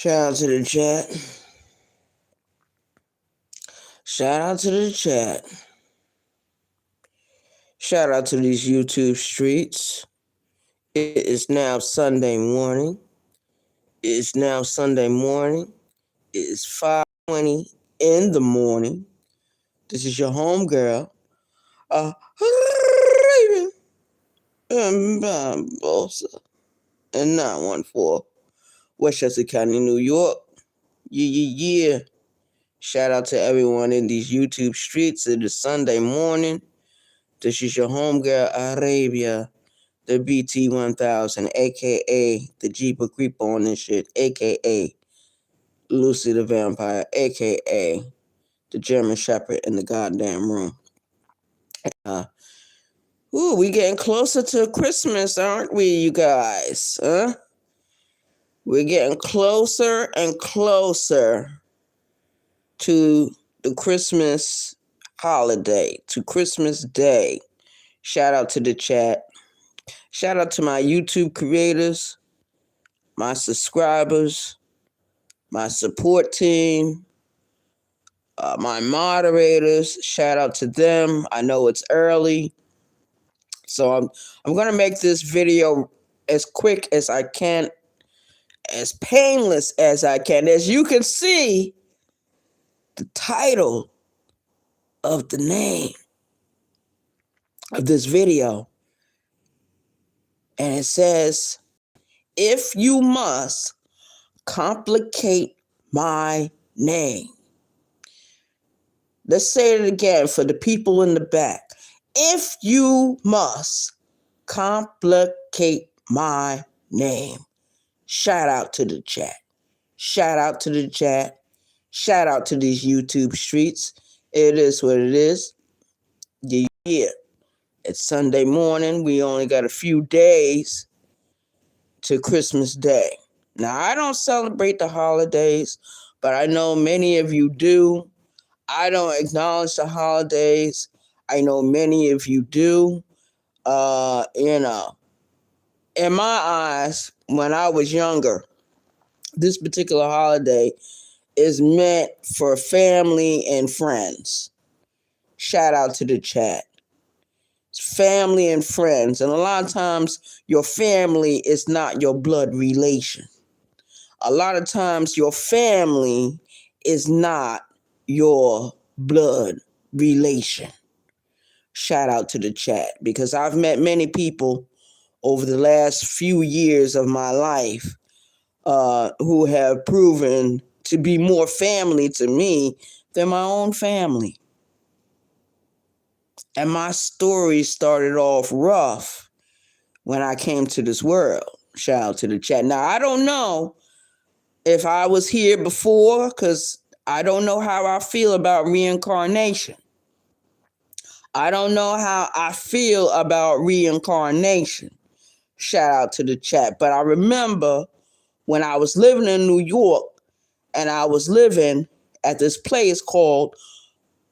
Shout out to the chat. Shout out to the chat. Shout out to these YouTube streets. It is now Sunday morning. It is 5:20 in the morning. This is your homegirl. Bosa and 914 Westchester County, New York. Yeah. Shout out to everyone in these YouTube streets. It is Sunday morning. This is your homegirl Arabia, the BT1000, aka the Jeeper Creeper on this shit, aka Lucy the Vampire, aka the German Shepherd in the goddamn room. We getting closer to Christmas, aren't we, you guys? Huh? We're getting closer and closer to the Christmas holiday, to Christmas Day. Shout out to the chat. Shout out to my YouTube creators, my subscribers, my support team, my moderators. Shout out to them. I know it's early, so I'm gonna make this video as quick as I can, as painless as I can. As you can see, the title of the name of this video, and it says, "If you must complicate my name." Let's say it again for the people in the back. If you must complicate my name. Shout out to the chat. Shout out to the chat. Shout out to these YouTube streets. It is what it is. Yeah. It's Sunday morning. We only got a few days to Christmas Day. Now, I don't celebrate the holidays, but I know many of you do. I don't acknowledge the holidays. I know many of you do. In my eyes, when I was younger, this particular holiday is meant for family and friends. Shout out to the chat. It's family and friends. And a lot of times, your family is not your blood relation. A lot of times, your family is not your blood relation. Shout out to the chat, because I've met many people over the last few years of my life who have proven to be more family to me than my own family. And my story started off rough when I came to this world. Shout out to the chat. Now, I don't know if I was here before, because I don't know how I feel about reincarnation. I don't know how I feel about reincarnation. Shout out to the chat. But I remember when I was living in New York, and I was living at this place called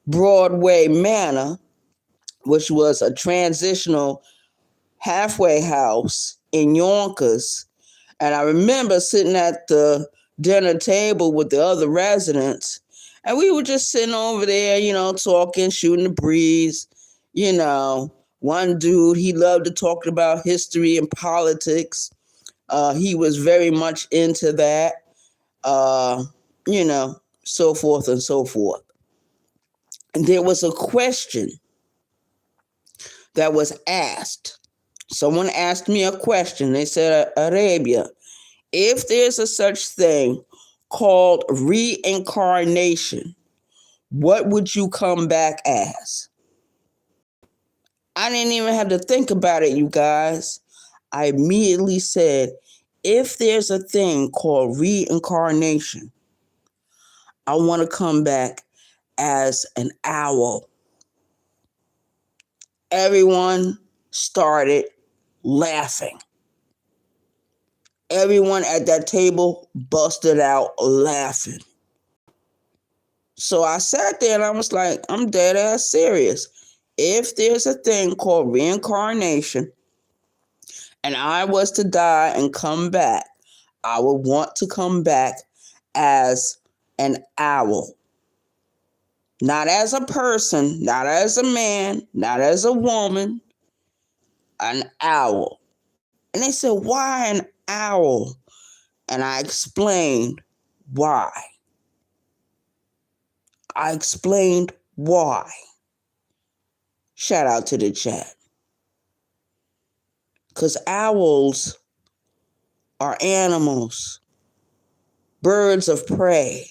Broadway Manor, which was a transitional halfway house in Yonkers. And I remember sitting at the dinner table with the other residents, and we were just sitting over there, talking, shooting the breeze. One dude, he loved to talk about history and politics. He was very much into that, so forth and so forth. And there was a question that was asked. Someone asked me a question. They said, Arabia, if there's a such thing called reincarnation, what would you come back as? I didn't even have to think about it, you guys. I immediately said, if there's a thing called reincarnation, I want to come back as an owl. Everyone started laughing. Everyone at that table busted out laughing. So I sat there and I was like, I'm dead ass serious. If there's a thing called reincarnation and I was to die and come back, I would want to come back as an owl. Not as a person, not as a man, not as a woman, an owl. And they said, why an owl? And I explained why. Shout out to the chat. Because owls are animals, birds of prey.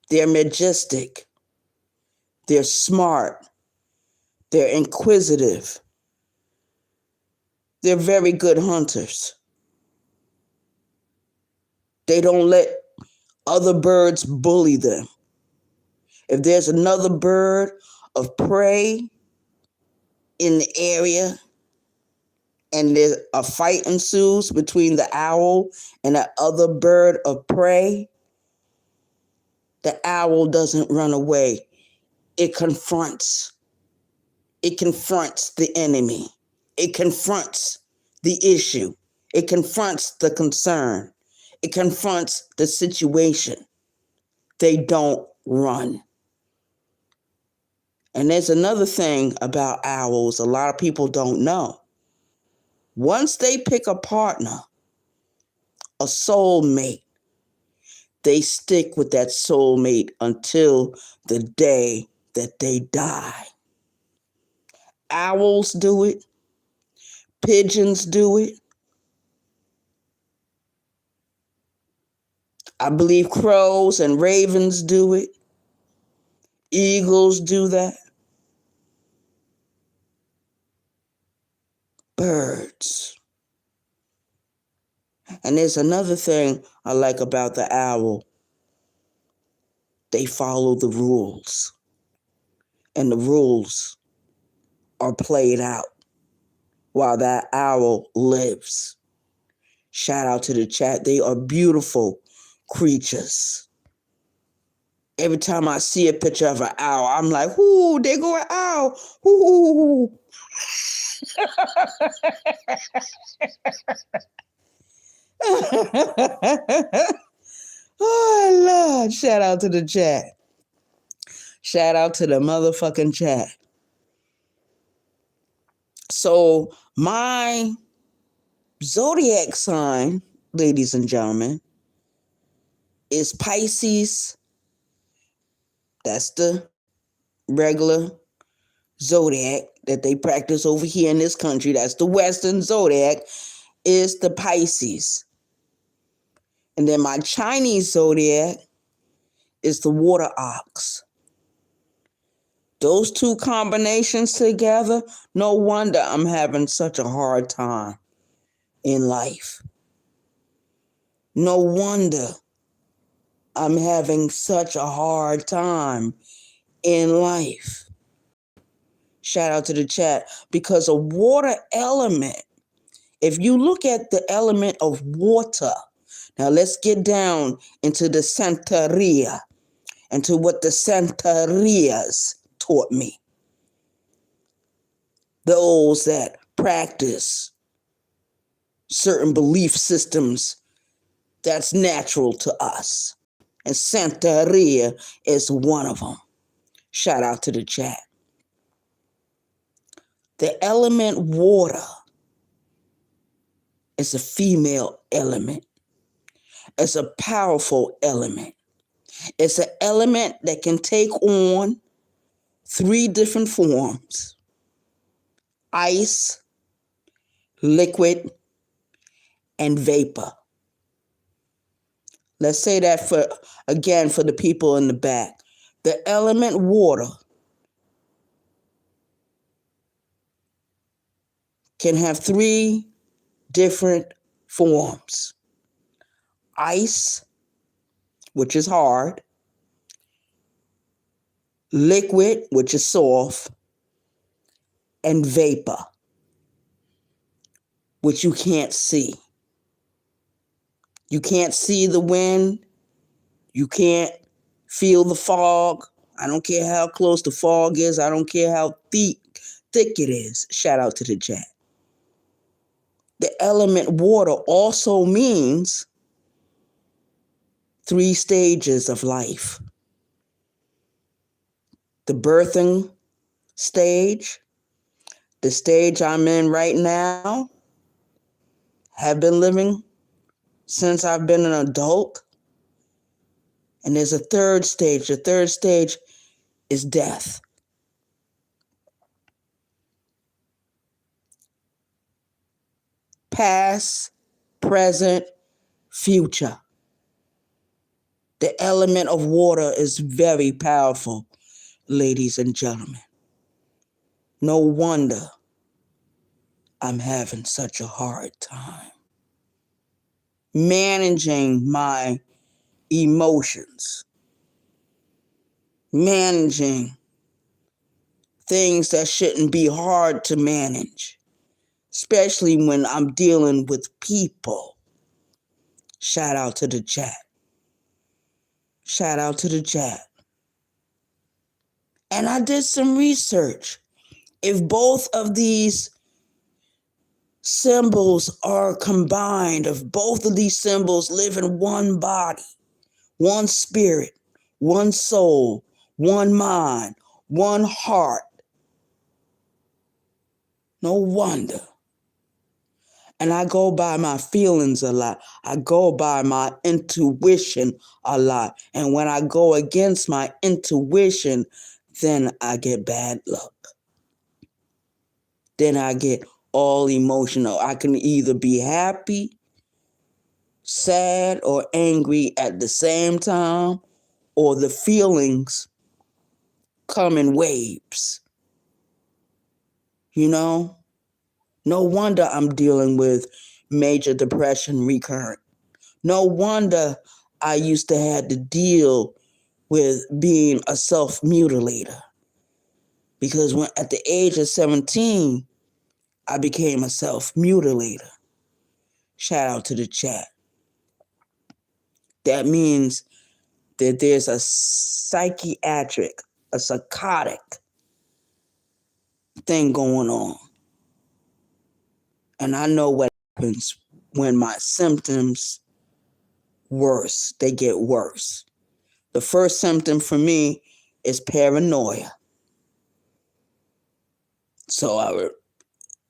They're majestic. They're smart. They're inquisitive. They're very good hunters. They don't let other birds bully them. If there's another bird of prey in the area and a fight ensues between the owl and the other bird of prey, the owl doesn't run away. It confronts the enemy. It confronts the issue. It confronts the concern. It confronts the situation. They don't run. And there's another thing about owls a lot of people don't know. Once they pick a partner, a soulmate, they stick with that soulmate until the day that they die. Owls do it. Pigeons do it. I believe crows and ravens do it. Eagles do that. Birds. And there's another thing I like about the owl. They follow the rules. And the rules are played out while that owl lives. Shout out to the chat. They are beautiful creatures. Every time I see a picture of an owl, I'm like, ooh, there go an owl. Ooh. Oh, Lord. Shout out to the chat. Shout out to the motherfucking chat. So my zodiac sign, ladies and gentlemen, is Pisces. That's the regular zodiac that they practice over here in this country. That's the Western zodiac, is the Pisces. And then my Chinese zodiac is the water ox. Those two combinations together, no wonder I'm having such a hard time in life. No wonder I'm having such a hard time in life. Shout out to the chat. Because a water element, if you look at the element of water, now let's get down into the Santeria and to what the Santerias taught me. Those that practice certain belief systems that's natural to us. And Santeria is one of them. Shout out to the chat. The element water is a female element. It's a powerful element. It's an element that can take on 3 different forms: ice, liquid, and vapor. Let's say that for the people in the back. The element water can have 3 different forms: ice, which is hard; liquid, which is soft; and vapor, which you can't see. You can't see the wind. You can't feel the fog. I don't care how close the fog is. I don't care how thick it is. Shout out to the chat. The element water also means 3 stages of life. The birthing stage, the stage I'm in right now, have been living since I've been an adult. And there's a 3rd stage. The 3rd stage is death. Past, present, future. The element of water is very powerful, ladies and gentlemen. No wonder I'm having such a hard time managing my emotions, managing things that shouldn't be hard to manage, especially when I'm dealing with people. Shout out to the chat. Shout out to the chat. And I did some research. If both of these symbols are combined, if both of these symbols live in one body, one spirit, one soul, one mind, one heart, no wonder. And I go by my feelings a lot. I go by my intuition a lot. And when I go against my intuition, then I get bad luck. Then I get all emotional. I can either be happy, sad, or angry at the same time, or the feelings come in waves. You know? No wonder I'm dealing with major depression recurrent. No wonder I used to have to deal with being a self-mutilator. Because when at the age of 17, I became a self-mutilator. Shout out to the chat. That means that there's a psychiatric, a psychotic thing going on. And I know what happens when my symptoms they get worse. The first symptom for me is paranoia.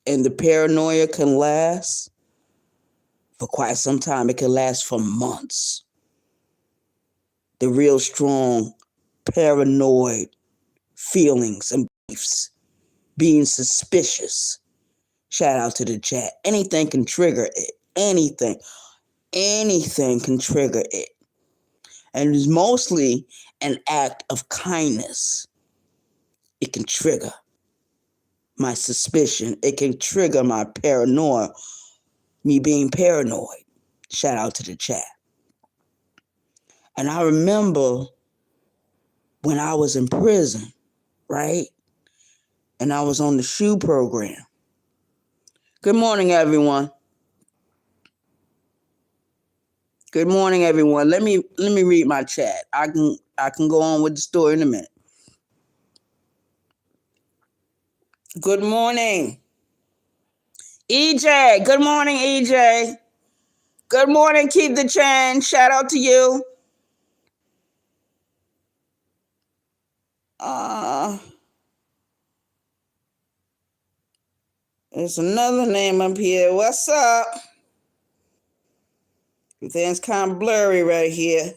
And the paranoia can last for quite some time. It can last for months. The real strong paranoid feelings and beliefs, being suspicious. Shout out to the chat. Anything can trigger it. Anything can trigger it. And it's mostly an act of kindness. It can trigger my suspicion. It can trigger my paranoia, me being paranoid. Shout out to the chat. And I remember when I was in prison, right? And I was on the SHU program. Good morning, everyone. Good morning, everyone. Let me read my chat. I can go on with the story in a minute. Good morning, EJ. Good morning, EJ. Good morning, Keep the Change. Shout out to you. There's another name up here. What's up? Everything's kind of blurry right here.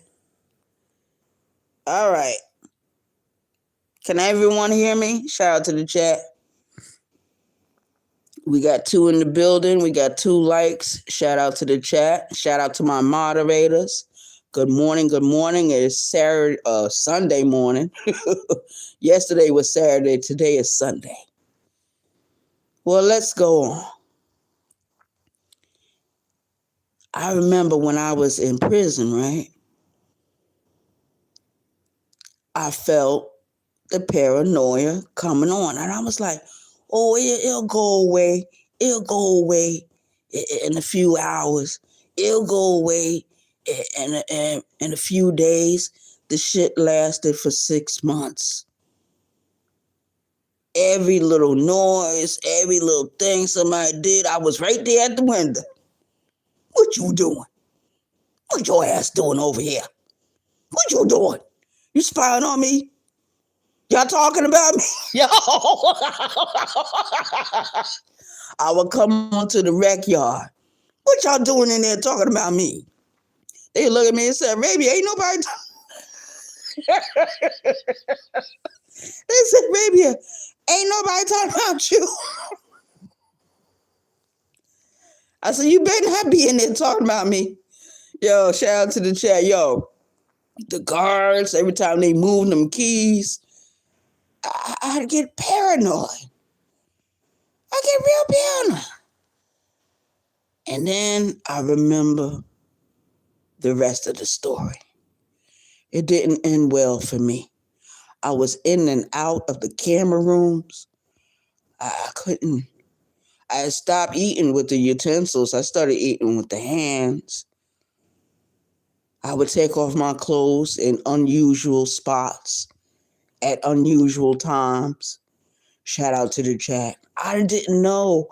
All right. Can everyone hear me? Shout out to the chat. We got 2 in the building. We got 2 likes. Shout out to the chat. Shout out to my moderators. Good morning. Good morning. It's Sunday morning. Yesterday was Saturday. Today is Sunday. Well, let's go on. I remember when I was in prison, right? I felt the paranoia coming on. And I was like, oh, it'll go away. It'll go away in a few hours. It'll go away in a few days. The shit lasted for 6 months. Every little noise, every little thing somebody did, I was right there at the window. What you doing? What your ass doing over here? What you doing? You spying on me? Y'all talking about me? Yo. I would come onto the rec yard. What y'all doing in there talking about me? They look at me and say, "Baby, ain't nobody." They said, "Baby, ain't nobody talking about you." I said, "You better not be in there talking about me." Yo, shout out to the chat. Yo, the guards, every time they move them keys, I'd get paranoid. I get real paranoid. And then I remember the rest of the story. It didn't end well for me. I was in and out of the camera rooms. I couldn't. I stopped eating with the utensils. I started eating with the hands. I would take off my clothes in unusual spots at unusual times. Shout out to the chat. I didn't know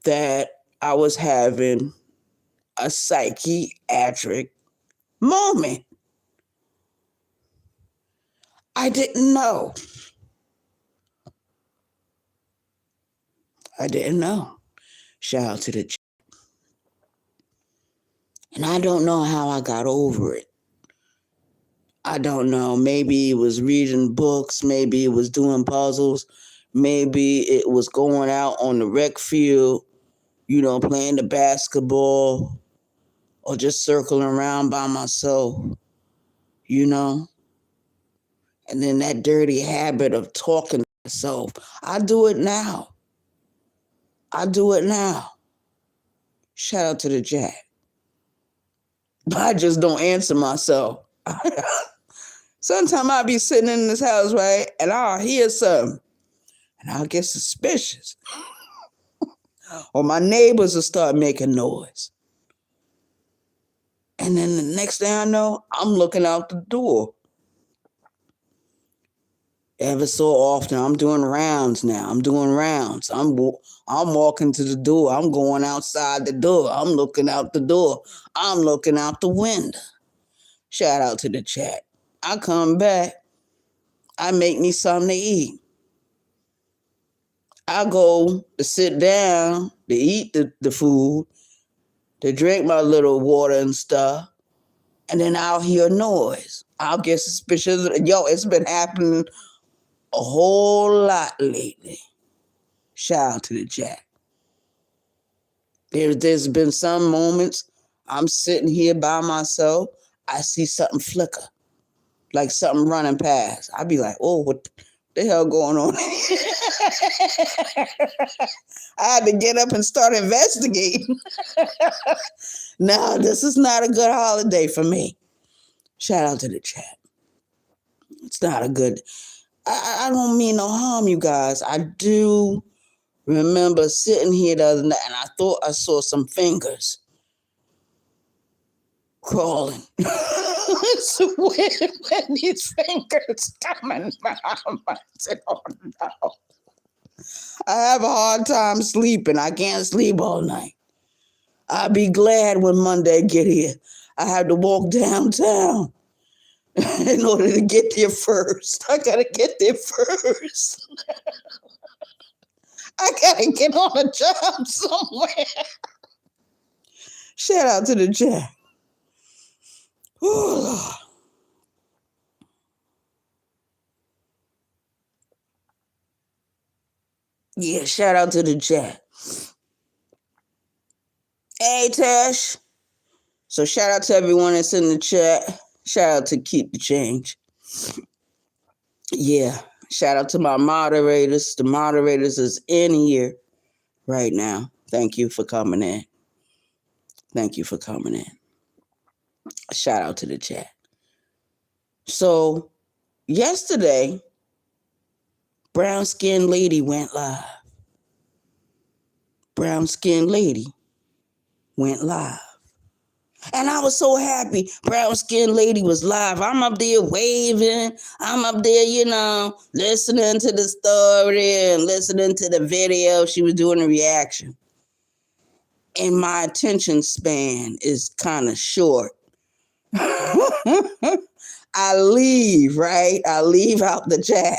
that I was having a psychiatric moment. I didn't know. I didn't know. Shout out to the chat. And I don't know how I got over it. I don't know. Maybe it was reading books. Maybe it was doing puzzles. Maybe it was going out on the rec field, playing the basketball or just circling around by myself, And then that dirty habit of talking to myself. I do it now. Shout out to the chat. But I just don't answer myself. Sometimes I'll be sitting in this house, right? And I'll hear something. And I'll get suspicious. Or my neighbors will start making noise. And then the next thing I know, I'm looking out the door. Ever so often, I'm doing rounds now. I'm walking to the door. I'm going outside the door. I'm looking out the door. I'm looking out the window. Shout out to the chat. I come back. I make me something to eat. I go to sit down to eat the food, to drink my little water and stuff, and then I'll hear noise. I'll get suspicious. Yo, it's been happening a whole lot lately. Shout out to the chat. There's been some moments I'm sitting here by myself. I see something flicker, like something running past. I'd be like, "Oh, what the hell going on?" I had to get up and start investigating. No, this is not a good holiday for me. Shout out to the chat. It's not a good. I don't mean no harm, you guys. I do remember sitting here the other night and I thought I saw some fingers crawling. So when these fingers coming from, I said, "Oh no." I have a hard time sleeping. I can't sleep all night. I'll be glad when Monday get here. I have to walk downtown in order to get there first. I gotta get there first. I gotta get on a job somewhere. Shout out to the chat. Oh, Lord. Yeah, shout out to the chat. Hey, Tash. So shout out to everyone that's in the chat. Shout out to Keep the Change. Yeah, shout out to my moderators. The moderators is in here right now. Thank you for coming in. Thank you for coming in. Shout out to the chat. So yesterday, Brown Skin Lady went live. Brown Skin Lady went live. And I was so happy Brown Skin Lady was live. I'm up there waving. I'm up there, listening to the story and listening to the video. She was doing a reaction. And my attention span is kind of short. I leave, right? I leave out the chat.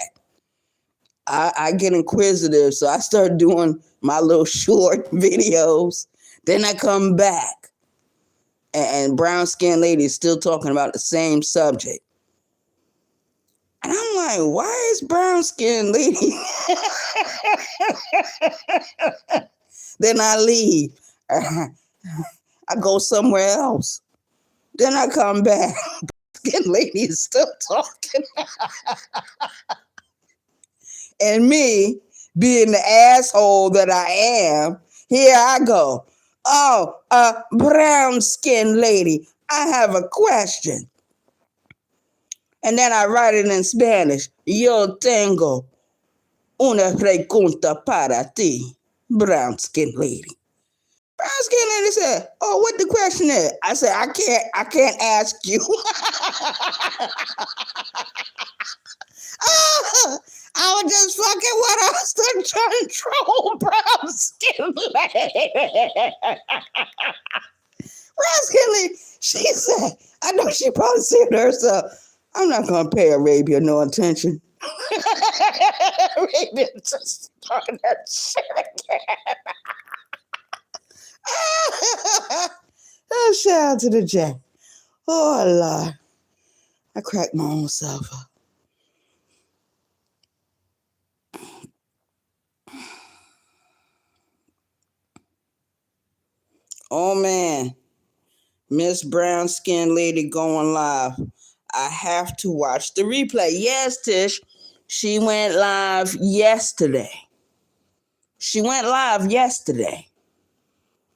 I get inquisitive, so I start doing my little short videos. Then I come back, and brown skinned lady is still talking about the same subject. And I'm like, why is brown skinned lady? Then I leave. I go somewhere else. Then I come back. Skin lady is still talking. And me, being the asshole that I am, here I go. Oh, brown skin lady, I have a question. And then I write it in Spanish. Yo tengo una pregunta para ti, brown skin lady. Brown skin lady said, "Oh, what the question is?" I said, I can't ask you." I was just fucking with her, still trying to troll brown skin lady. Brown skin lady, she said, I know she probably said to herself, I'm not gonna pay Arabia no attention. Arabia just talking that shit again. Oh, shout out to the Jack. Oh, Lord. I cracked my own self up. Oh, man. Miss Brown Skin Lady going live. I have to watch the replay. Yes, Tish. She went live yesterday.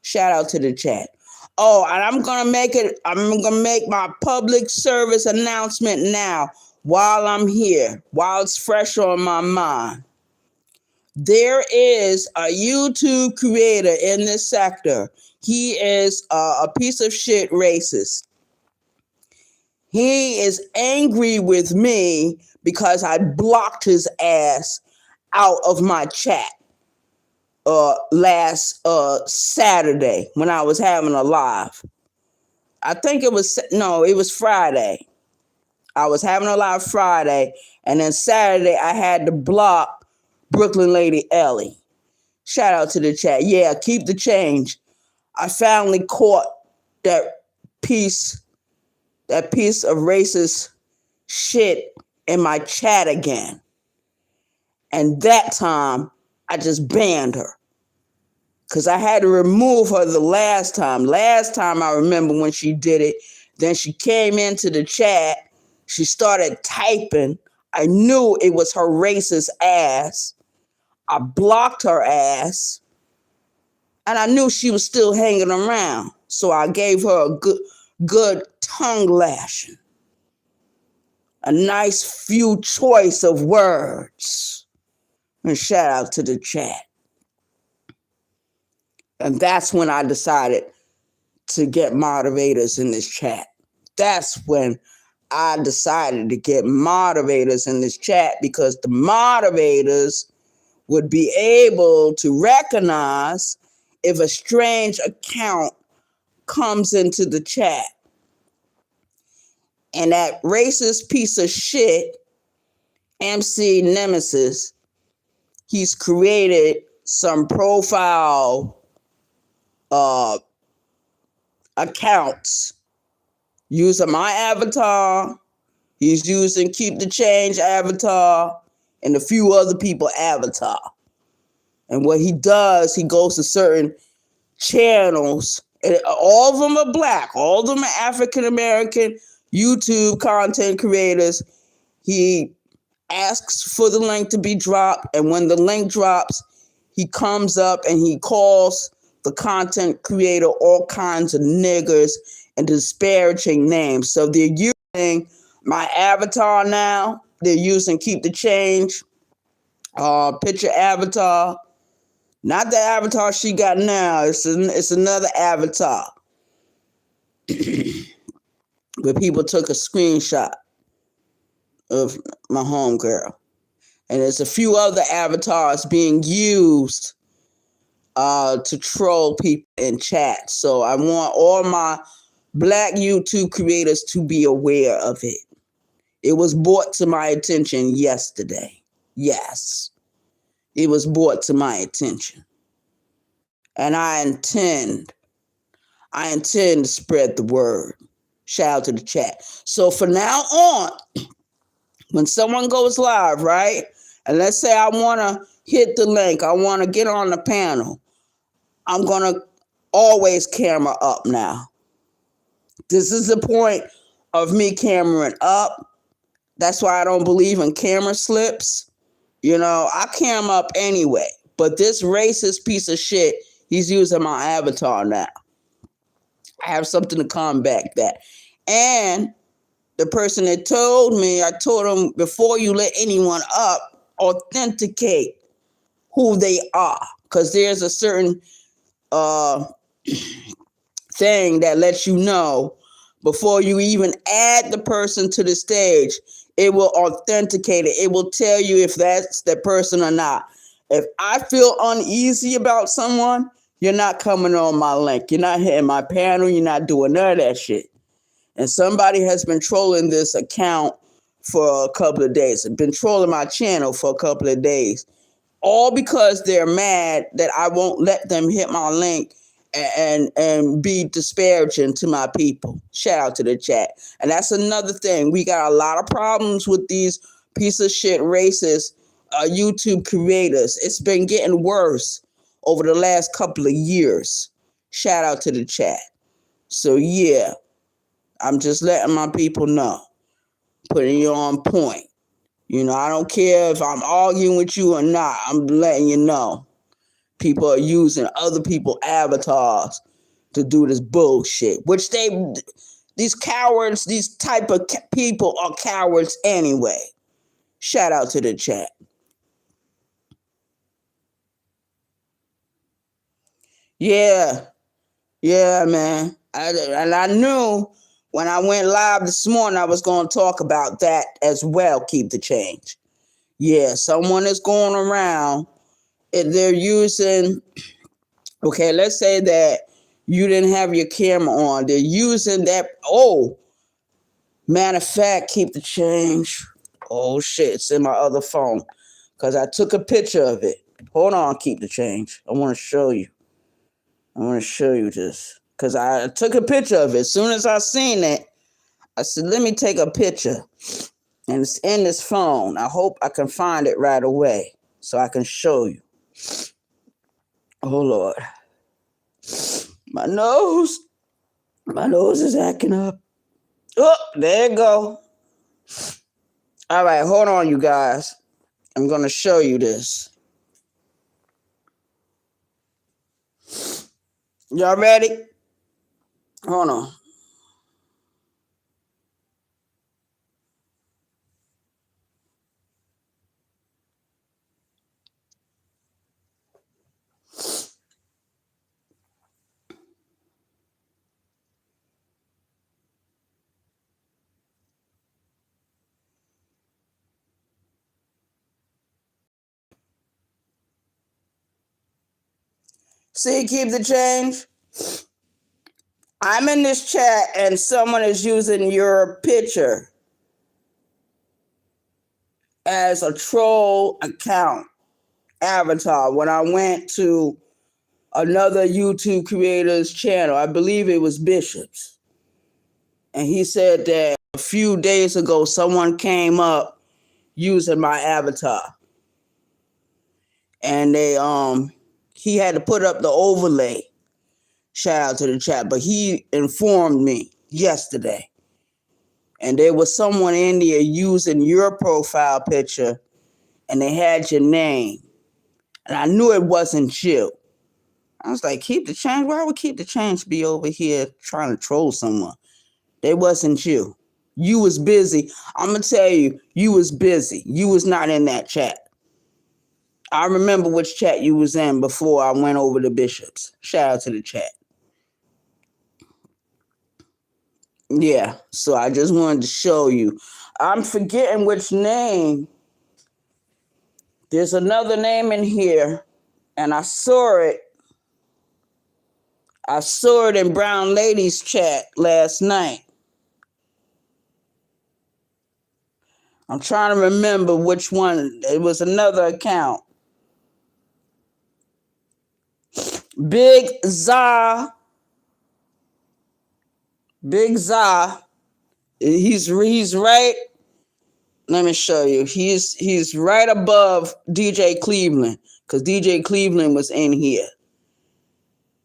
Shout out to the chat. Oh, and I'm gonna make my public service announcement now while I'm here, while it's fresh on my mind. There is a YouTube creator in this sector. He is a piece of shit racist. He is angry with me because I blocked his ass out of my chat last Saturday when I was having a live. I think it was Friday. I was having a live Friday, and then Saturday I had to block Brooklyn Lady Ellie. Shout out to the chat. Yeah, keep the change. I finally caught that piece of racist shit in my chat again. And that time, I just banned her. Because I had to remove her the last time. Last time I remember when she did it, then she came into the chat. She started typing. I knew it was her racist ass. I blocked her ass. And I knew she was still hanging around. So I gave her a good tongue lashing. A nice few choice of words. And shout out to the chat. And that's when I decided to get moderators in this chat. That's when I decided to get moderators in this chat, because the moderators would be able to recognize if a strange account comes into the chat. And that racist piece of shit, MC Nemesis, he's created some profile accounts using my avatar. He's using Keep the Change avatar and a few other people's avatar. And what he does, he goes to certain channels, and all of them are black, all of them are African American YouTube content creators. He asks for the link to be dropped, and when the link drops, he comes up and he calls the content creator all kinds of niggers and disparaging names. So they're using my avatar now. They're using Keep the Change picture avatar. Not the avatar she got now. It's another avatar. But people took a screenshot of my homegirl. And there's a few other avatars being used to troll people in chat. So I want all my black YouTube creators to be aware of it. It was brought to my attention yesterday. Yes, it was brought to my attention. And I intend to spread the word. Shout out to the chat. So from now on, when someone goes live, right? And let's say I want to hit the link, I want to get on the panel, I'm going to always camera up now. This is the point of me cameraing up. That's why I don't believe in camera slips. You know, I cam up anyway. But this racist piece of shit, he's using my avatar now. I have something to combat that. And the person that told me, I told him, before you let anyone up, authenticate who they are. Because there's a certain thing that lets you know before you even add the person to the stage. It will authenticate it. It will tell you if that's the person or not. If I feel uneasy about someone, you're not coming on my link. You're not hitting my panel. You're not doing none of that shit. And somebody has been trolling this account for a couple of days. Been trolling my channel for a couple of days. All because they're mad that I won't let them hit my link and be disparaging to my people. Shout out to the chat. And that's another thing. We got a lot of problems with these piece of shit racist YouTube creators. It's been getting worse over the last couple of years. Shout out to the chat. So yeah, I'm just letting my people know, putting you on point. You know, I don't care if I'm arguing with you or not. I'm letting you know. People are using other people's avatars to do this bullshit, which these cowards, these type of people are cowards anyway. Shout out to the chat. Yeah, man. I knew when I went live this morning, I was going to talk about that as well. Keep the change. Yeah, someone is going around and they're using, okay, let's say that you didn't have your camera on. They're using that. Oh, matter of fact, keep the change. Oh, shit, it's in my other phone because I took a picture of it. Hold on, keep the change. I want to show you. This because I took a picture of it. As soon as I seen it, I said, let me take a picture. And it's in this phone. I hope I can find it right away so I can show you. Oh, Lord. My nose is acting up. Oh, there you go. All right, hold on, you guys. I'm going to show you this. Y'all ready? Hold on. See, keep the change. I'm in this chat and someone is using your picture as a troll account avatar. When I went to another YouTube creator's channel, I believe it was Bishop's, and he said that a few days ago someone came up using my avatar, and he had to put up the overlay. Shout out to the chat, but he informed me yesterday, and there was someone in there using your profile picture, and they had your name, and I knew it wasn't you. I was like, keep the change? Why would keep the change be over here trying to troll someone? It wasn't you. You was busy. I'm going to tell you, you was busy. You was not in that chat. I remember which chat you was in before I went over to Bishop's. Shout out to the chat. Yeah, so I just wanted to show you. I'm forgetting which name. There's another name in here, and I saw it. I saw it in Brown Lady's chat last night. I'm trying to remember which one. It was another account. Big Za. Big Za. He's right. Let me show you. He's right above DJ Cleveland because DJ Cleveland was in here.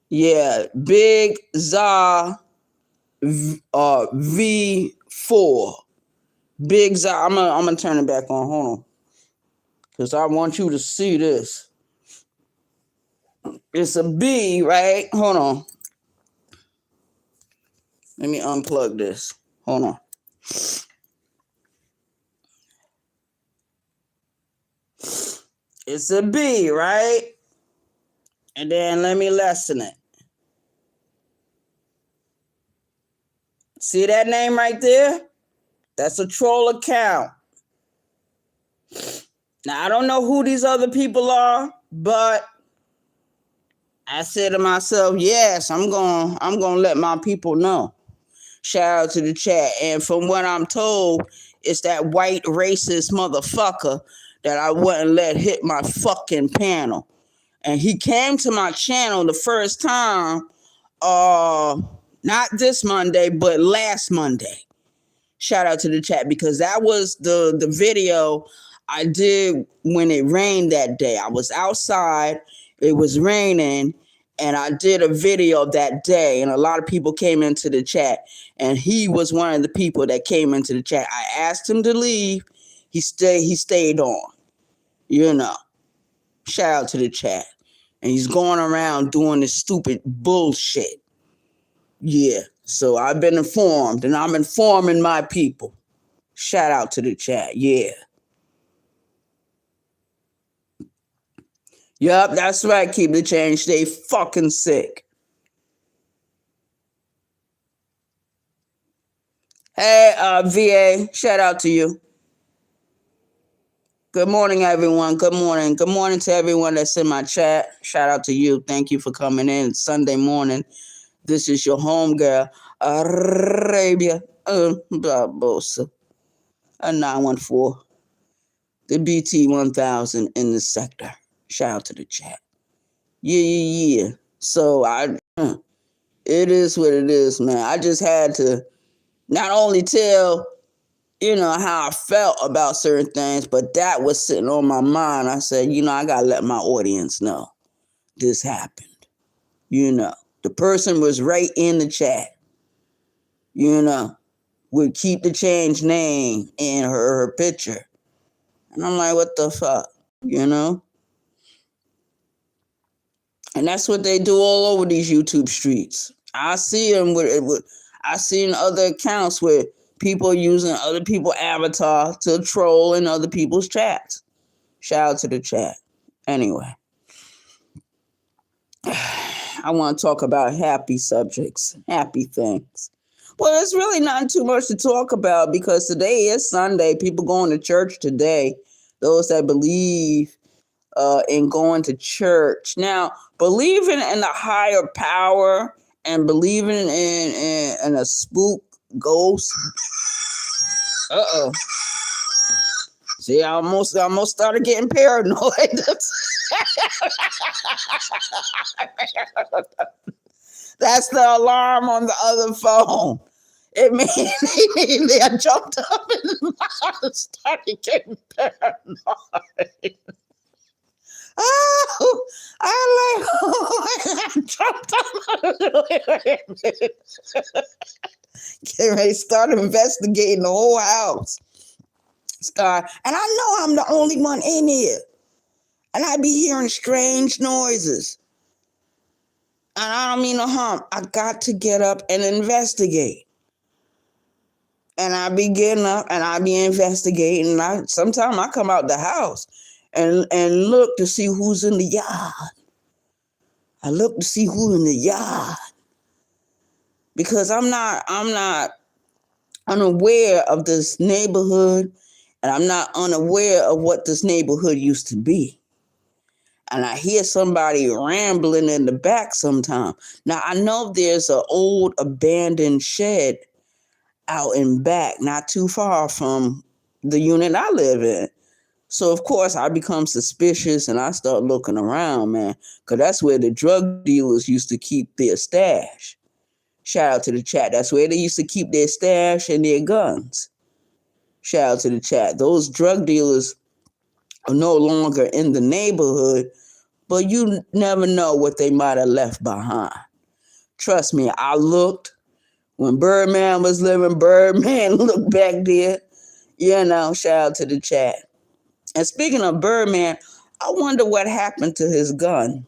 Yeah, Big Za V4. Big Za. I'm gonna turn it back on. Hold on, because I want you to see this. It's a B, right? Hold on. Let me unplug this. Hold on. It's a B, right? And then let me lessen it. See that name right there? That's a troll account. Now, I don't know who these other people are, but I said to myself, yes, I'm going to let my people know. Shout out to the chat. And from what I'm told, it's that white racist motherfucker that I wouldn't let hit my fucking panel. And he came to my channel the first time, not this Monday, but last Monday. Shout out to the chat, because that was the video I did when it rained that day. I was outside, it was raining, and I did a video that day, and a lot of people came into the chat, and he was one of the people that came into the chat. I asked him to leave. He stayed on, you know. Shout out to the chat. And he's going around doing this stupid bullshit. Yeah, so I've been informed, and I'm informing my people. Shout out to the chat, yeah. Yup, that's right, keep the change, stay fucking sick. Hey, VA, shout out to you. Good morning, everyone. Good morning. Good morning to everyone that's in my chat. Shout out to you. Thank you for coming in Sunday morning. This is your home girl, Arabia Barbosa, a 914, the BT 1000 in the sector. Shout out to the chat. Yeah. So it is what it is, man. I just had to not only tell, how I felt about certain things, but that was sitting on my mind. I said, I got to let my audience know this happened. The person was right in the chat, would keep the change name in her picture. And I'm like, what the fuck, And that's what they do all over these YouTube streets. I see them I seen other accounts where people using other people's avatar to troll in other people's chats. Shout out to the chat. Anyway, I want to talk about happy subjects, happy things. Well, there's really not too much to talk about because today is Sunday. People going to church today. Those that believe in going to church. Now, believing in the higher power and believing in a spook ghost. See, I almost started getting paranoid. That's the alarm on the other phone. It means I jumped up and started getting paranoid. Oh, I jumped up. Get ready, start investigating the whole house. And I know I'm the only one in here. And I be hearing strange noises. And I don't mean no harm. I got to get up and investigate. And I be getting up and I be investigating. Sometimes I come out the house and look to see who's in the yard. I look to see who's in the yard. Because I'm not unaware of this neighborhood, and I'm not unaware of what this neighborhood used to be. And I hear somebody rambling in the back sometime. Now, I know there's an old abandoned shed out in back, not too far from the unit I live in. So, of course, I become suspicious and I start looking around, man, because that's where the drug dealers used to keep their stash. Shout out to the chat. That's where they used to keep their stash and their guns. Shout out to the chat. Those drug dealers are no longer in the neighborhood, but you never know what they might have left behind. Trust me, I looked. When Birdman was living, Birdman looked back there. Shout out to the chat. And speaking of Birdman, I wonder what happened to his gun.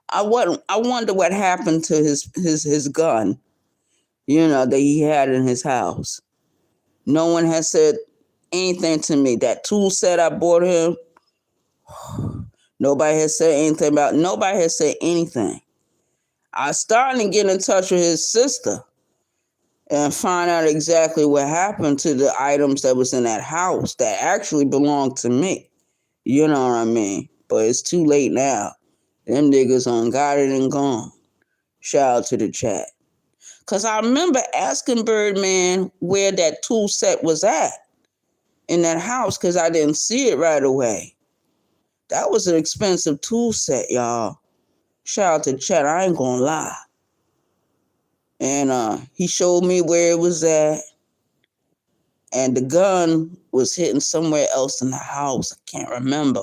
I wonder what happened to his gun, that he had in his house. No one has said anything to me. That tool set I bought him, nobody has said anything about. Nobody has said anything. I started to get in touch with his sister and find out exactly what happened to the items that was in that house that actually belonged to me. You know what I mean? But it's too late now. Them niggas on got it and gone. Shout out to the chat. Because I remember asking Birdman where that tool set was at in that house because I didn't see it right away. That was an expensive tool set, y'all. Shout out to the chat. I ain't gonna lie. And he showed me where it was at. And the gun was hidden somewhere else in the house. I can't remember.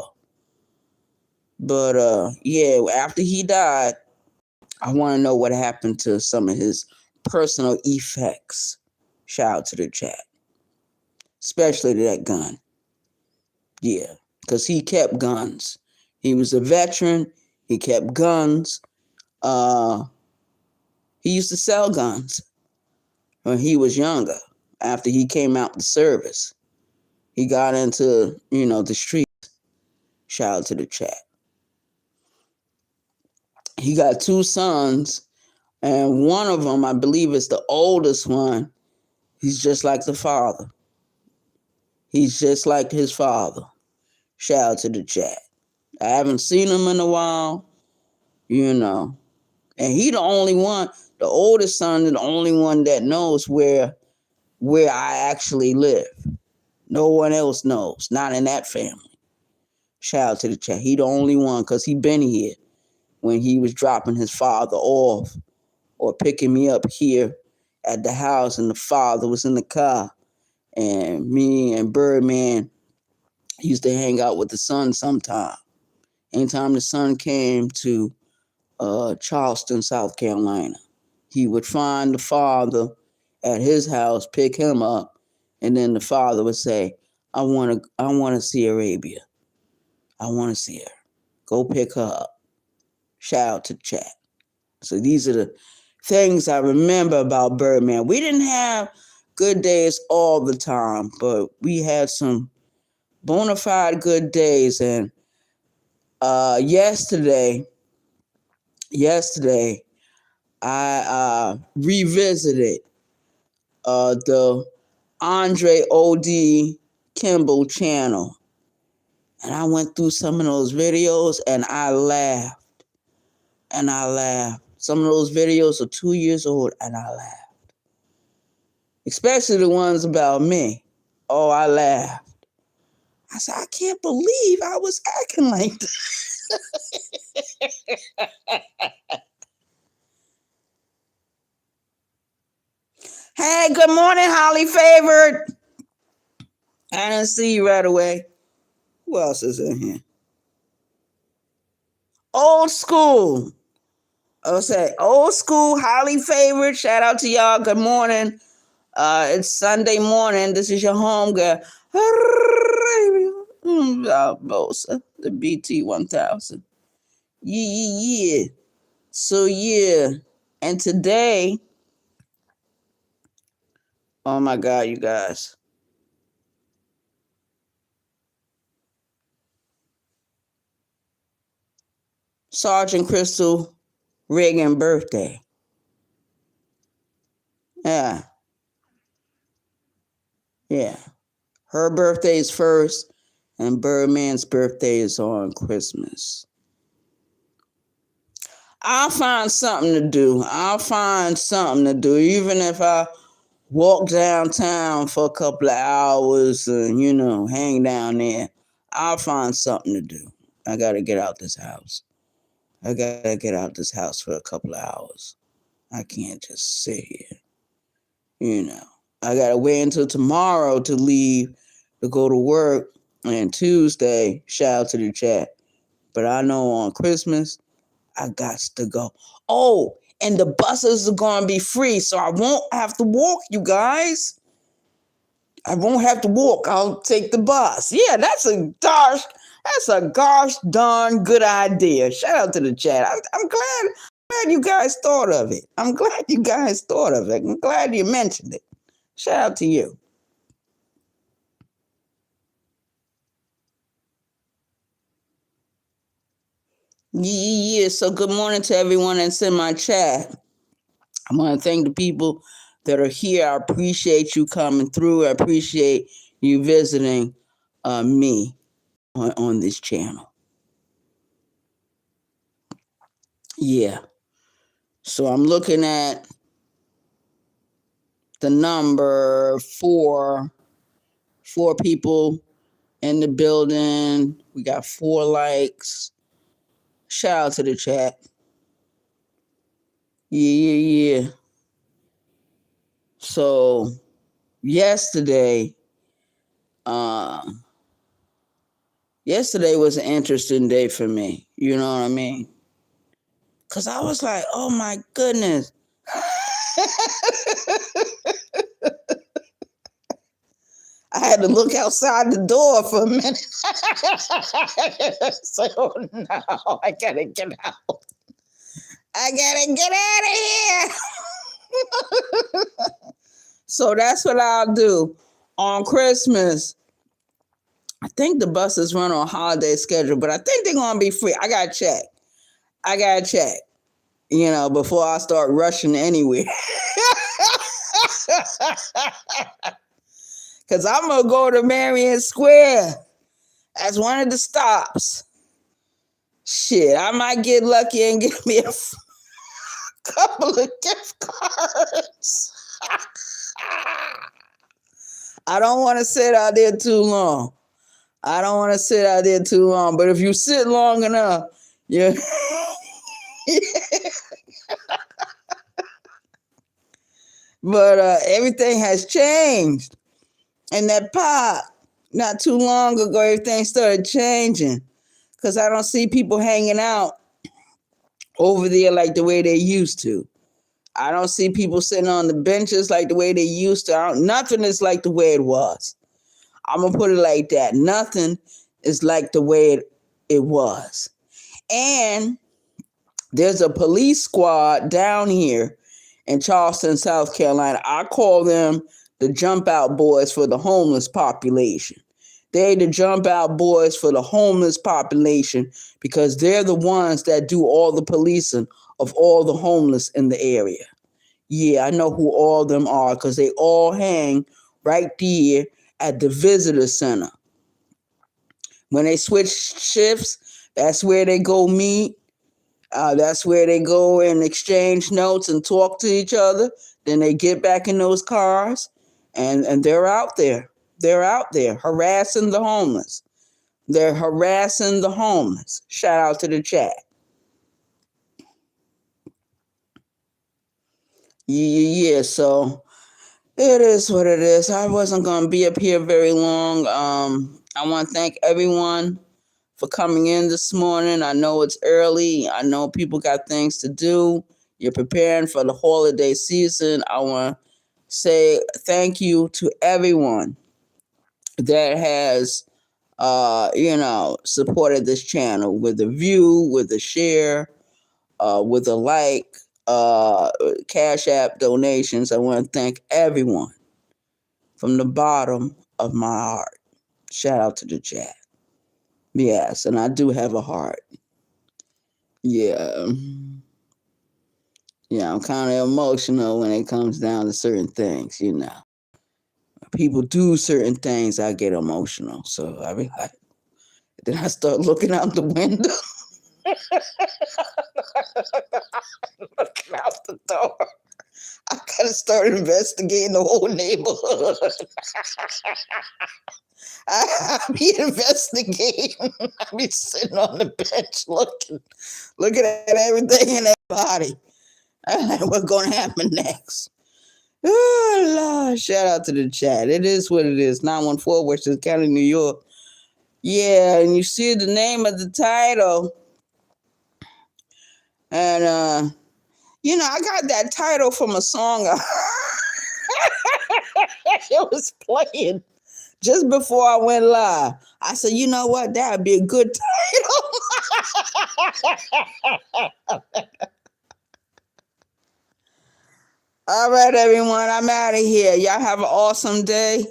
But after he died, I want to know what happened to some of his personal effects. Shout out to the chat. Especially to that gun. Yeah, because he kept guns. He was a veteran. He kept guns. He used to sell guns when he was younger. After he came out the service, he got into, the streets. Shout out to the chat. He got 2 sons, and one of them, I believe, is the oldest one. He's just like the father. He's just like his father. Shout out to the chat. I haven't seen him in a while, And he the only one, the oldest son, is the only one that knows where I actually live. No one else knows, not in that family. Shout out to the chat. He the only one because he been here when he was dropping his father off or picking me up here at the house, and the father was in the car. And me and Birdman used to hang out with the son sometime. Anytime the son came to Charleston, South Carolina, he would find the father at his house, pick him up, and then the father would say, I want to see Arabia. I want to see her. Go pick her up. Shout out to chat. So these are the things I remember about Birdman. We didn't have good days all the time, but we had some bona fide good days. And yesterday, I revisited the Andre O.D. Kimball channel. And I went through some of those videos and I laughed. Some of those videos are 2 years old and I laughed. Especially the ones about me. Oh, I laughed. I said, I can't believe I was acting like this. Hey, good morning, Holly Favored. I didn't see you right away. Who else is in here? Old school. I'll say old school, Holly Favored. Shout out to y'all. Good morning. It's Sunday morning. This is your home girl. Bosa, the BT 1000. Yeah. So, yeah. And today, oh my God, you guys. Sergeant Crystal Reagan birthday. Yeah. Her birthday is first, and Birdman's birthday is on Christmas. I'll find something to do. Even if I walk downtown for a couple of hours and, hang down there. I'll find something to do. I got to get out this house. I got to get out this house for a couple of hours. I can't just sit here. I got to wait until tomorrow to leave to go to work. And Tuesday, shout out to the chat. But I know on Christmas, I got to go. Oh, and the buses are going to be free, so I won't have to walk, you guys. I won't have to walk. I'll take the bus. Yeah, that's a gosh darn good idea. Shout out to the chat. I'm glad you guys thought of it. I'm glad you guys thought of it. I'm glad you mentioned it. Shout out to you. Yeah, so good morning to everyone that's in my chat. I want to thank the people that are here. I appreciate you coming through. I appreciate you visiting me on this channel. Yeah. So I'm looking at the number four people in the building. We got 4 likes. Shout out to the chat. Yeah. So yesterday was an interesting day for me. You know what I mean? Because I was like, oh my goodness. I had to look outside the door for a minute. So, no, I got to get out. I got to get out of here. So that's what I'll do. On Christmas, I think the buses run on holiday schedule, but I think they're going to be free. I got to check, before I start rushing anywhere. Because I'm going to go to Marion Square as one of the stops. Shit, I might get lucky and get me a couple of gift cards. I don't want to sit out there too long. But if you sit long enough, yeah. But everything has changed. And that pop, not too long ago, everything started changing. Because I don't see people hanging out over there like the way they used to. I don't see people sitting on the benches like the way they used to. Nothing is like the way it was. I'm going to put it like that. Nothing is like the way it was. And there's a police squad down here in Charleston, South Carolina. I call them the jump out boys for the homeless population. They're the jump out boys for the homeless population because they're the ones that do all the policing of all the homeless in the area. Yeah, I know who all of them are because they all hang right there at the visitor center. When they switch shifts, that's where they go meet. That's where they go and exchange notes and talk to each other. Then they get back in those cars and they're out there. They're out there harassing the homeless. They're harassing the homeless. Shout out to the chat. Yeah, so it is what it is. I wasn't going to be up here very long. I want to thank everyone for coming in this morning. I know it's early. I know people got things to do. You're preparing for the holiday season. I want to say thank you to everyone that has, supported this channel with a view, with a share, with a like, Cash App donations. I want to thank everyone from the bottom of my heart. Shout out to the chat. Yes, and I do have a heart. Yeah. Yeah, I'm kind of emotional when it comes down to certain things, People do certain things, I get emotional. So I be like, then I start looking out the window. Looking out the door. I gotta start investigating the whole neighborhood. I be investigating. I be sitting on the bench looking at everything in everybody. What's gonna happen next? Oh Lord! Shout out to the chat. It is what it is. 914 Westchester County, New York. Yeah, and you see the name of the title, and I got that title from a song. It was playing just before I went live. I said, you know what? That would be a good title. All right, everyone. I'm out of here. Y'all have an awesome day.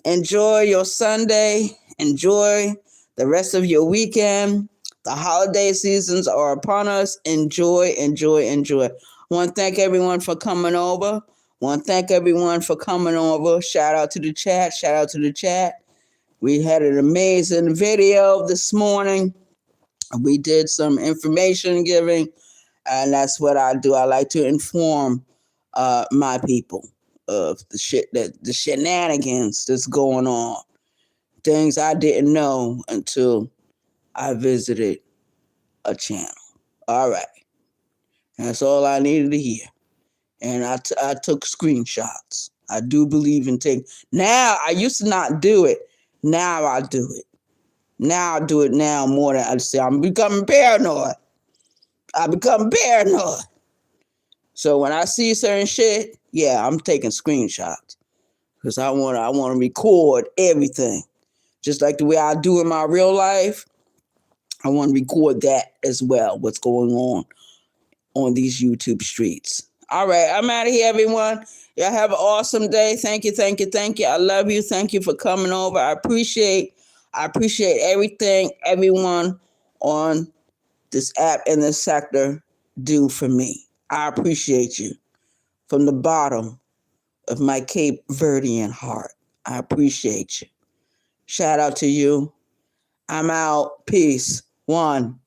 Enjoy your Sunday. Enjoy the rest of your weekend. The holiday seasons are upon us. Enjoy, enjoy, enjoy. I want to thank everyone for coming over. Shout out to the chat. We had an amazing video this morning. We did some information giving, and that's what I do. I like to inform my people of the shenanigans that's going on. Things I didn't know until I visited a channel. All right. That's all I needed to hear. And I took screenshots. I do believe in taking. Now, I used to not do it. Now I do it. Now I do it now more than I say. I'm becoming paranoid. So when I see certain shit, yeah, I'm taking screenshots. Because I want to record everything. Just like the way I do in my real life, I want to record that as well, what's going on these YouTube streets. All right, I'm out of here, everyone. Y'all have an awesome day. Thank you. I love you. Thank you for coming over. I appreciate everything everyone on this app and this sector do for me. I appreciate you from the bottom of my Cape Verdean heart. I appreciate you. Shout out to you. I'm out. Peace. One.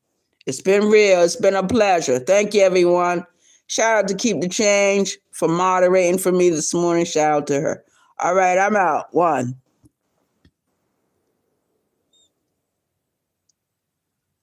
It's been real. It's been a pleasure. Thank you, everyone. Shout out to Keep the Change for moderating for me this morning. Shout out to her. All right, I'm out. One.